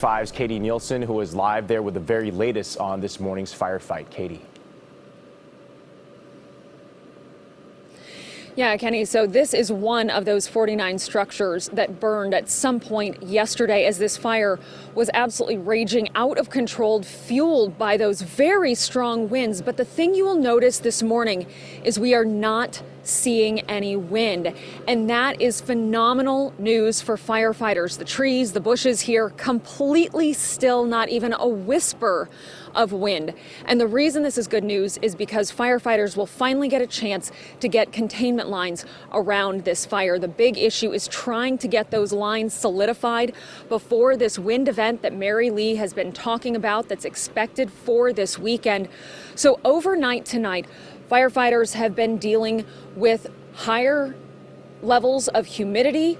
5's Katie Nielsen, who is live there with the very latest on this morning's firefight. Katie. Yeah, Kenny, so this is one of those 49 structures that burned at some point yesterday as this fire was absolutely raging out of control, fueled by those very strong winds. But the thing you will notice this morning is we are not seeing any wind, and that is phenomenal news for firefighters. The trees, the bushes here, completely still, not even a whisper of wind. And the reason this is good news is because firefighters will finally get a chance to get containment lines around this fire. The big issue is trying to get those lines solidified before this wind event that Mary Lee has been talking about that's expected for this weekend. So overnight tonight, firefighters have been dealing with higher levels of humidity,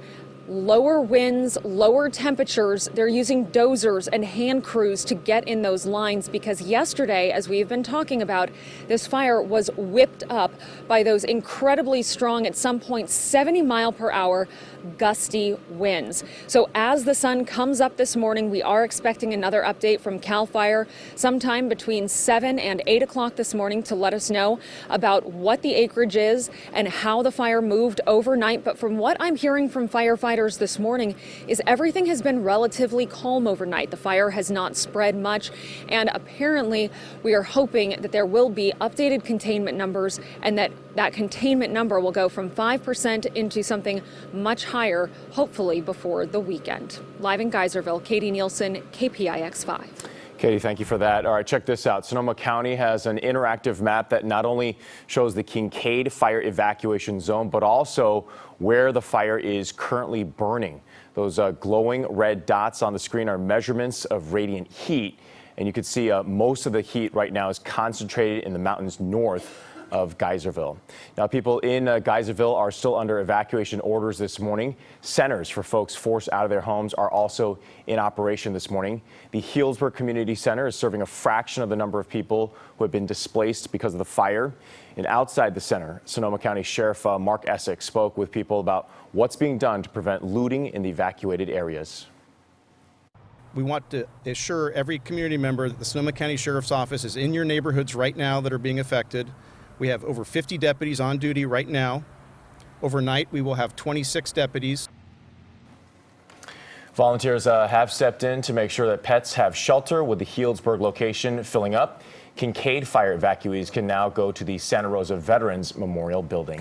lower winds, lower temperatures. They're using dozers and hand crews to get in those lines because yesterday, as we've been talking about, this fire was whipped up by those incredibly strong, at some point 70-mile-per-hour gusty winds. So as the sun comes up this morning, we are expecting another update from Cal Fire sometime between 7 and 8 o'clock this morning to let us know about what the acreage is and how the fire moved overnight. But from what I'm hearing from firefighters this morning is everything has been relatively calm overnight. The fire has not spread much, and apparently we are hoping that there will be updated containment numbers and that containment number will go from 5% into something much higher, hopefully before the weekend. Live in Geyserville, Katie Nielsen, KPIX 5. Katie, thank you for that. All right, check this out. Sonoma County has an interactive map that not only shows the Kincade Fire evacuation zone, but also where the fire is currently burning. Those glowing red dots on the screen are measurements of radiant heat, and you can see most of the heat right now is concentrated in the mountains north of Geyserville. Now, people in Geyserville are still under evacuation orders this morning. Centers for folks forced out of their homes are also in operation this morning. The Healdsburg Community Center is serving a fraction of the number of people who have been displaced because of the fire. And outside the center, Sonoma County Sheriff Mark Essex spoke with people about what's being done to prevent looting in the evacuated areas. We want to assure every community member that the Sonoma County Sheriff's Office is in your neighborhoods right now that are being affected. We have over 50 deputies on duty right now. Overnight, we will have 26 deputies. Volunteers have stepped in to make sure that pets have shelter, with the Healdsburg location filling up. Kincade Fire evacuees can now go to the Santa Rosa Veterans Memorial Building.